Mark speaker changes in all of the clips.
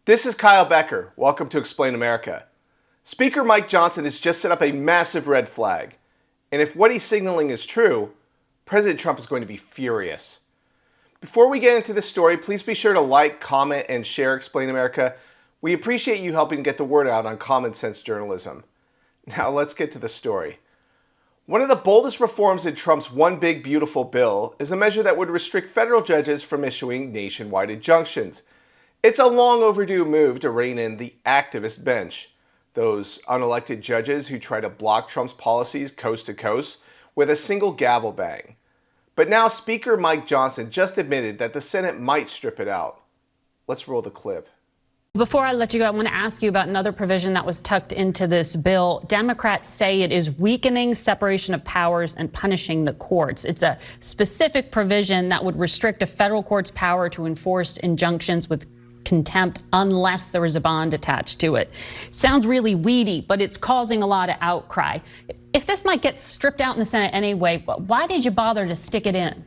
Speaker 1: This is Kyle Becker. Welcome to Explain America. Speaker Mike Johnson has just set up a massive red flag. And if what he's signaling is true, President Trump is going to be furious. Before we get into this story, please be sure to like, comment, and share Explain America. We appreciate you helping get the word out on common sense journalism. Now let's get to the story. One of the boldest reforms in Trump's One Big Beautiful Bill is a measure that would restrict federal judges from issuing nationwide injunctions. It's a long overdue move to rein in the activist bench, those unelected judges who try to block Trump's policies coast to coast with a single gavel bang. But now Speaker Mike Johnson just admitted that the Senate might strip it out. Let's roll the clip.
Speaker 2: Before I let you go, I want to ask you about another provision that was tucked into this bill. Democrats say it is weakening separation of powers and punishing the courts. It's a specific provision that would restrict a federal court's power to enforce injunctions with contempt unless there is a bond attached to it. Sounds really weedy, but it's causing a lot of outcry. If this might get stripped out in the Senate anyway, why did you bother to stick it in?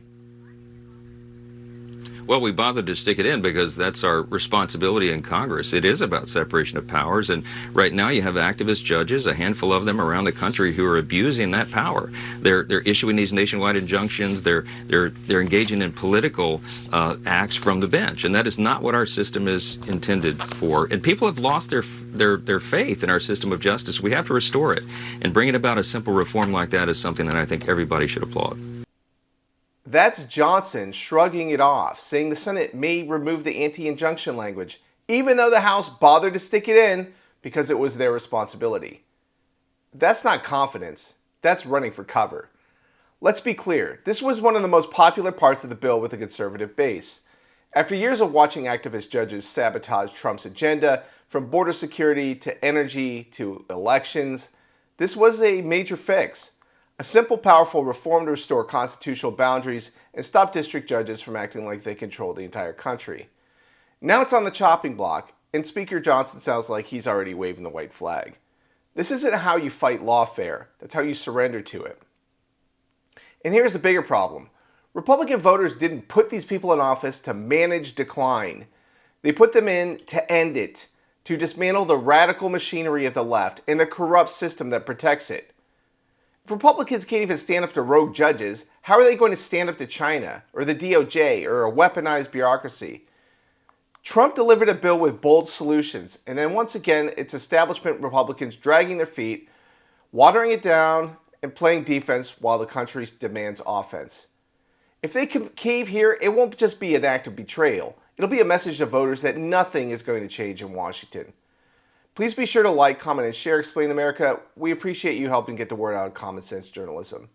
Speaker 3: Well, we bothered to stick it in because that's our responsibility in Congress. It is about separation of powers, and right now you have activist judges, a handful of them around the country, who are abusing that power. They're issuing these nationwide injunctions. They're engaging in political acts from the bench, and that is not what our system is intended for. And people have lost their faith in our system of justice. We have to restore it, and bringing about a simple reform like that is something that I think everybody should applaud.
Speaker 1: That's Johnson shrugging it off, saying the Senate may remove the anti-injunction language, even though the House bothered to stick it in because it was their responsibility. That's not confidence, that's running for cover. Let's be clear, this was one of the most popular parts of the bill with a conservative base. After years of watching activist judges sabotage Trump's agenda, from border security to energy to elections, this was a major fix. A simple, powerful reform to restore constitutional boundaries and stop district judges from acting like they control the entire country. Now it's on the chopping block, and Speaker Johnson sounds like he's already waving the white flag. This isn't how you fight lawfare. That's how you surrender to it. And here's the bigger problem. Republican voters didn't put these people in office to manage decline. They put them in to end it, to dismantle the radical machinery of the left and the corrupt system that protects it. If Republicans can't even stand up to rogue judges, how are they going to stand up to China or the DOJ or a weaponized bureaucracy? Trump delivered a bill with bold solutions, and then once again, it's establishment Republicans dragging their feet, watering it down, and playing defense while the country demands offense. If they can cave here, it won't just be an act of betrayal. It'll be a message to voters that nothing is going to change in Washington. Please be sure to like, comment, and share Explain America. We appreciate you helping get the word out on common sense journalism.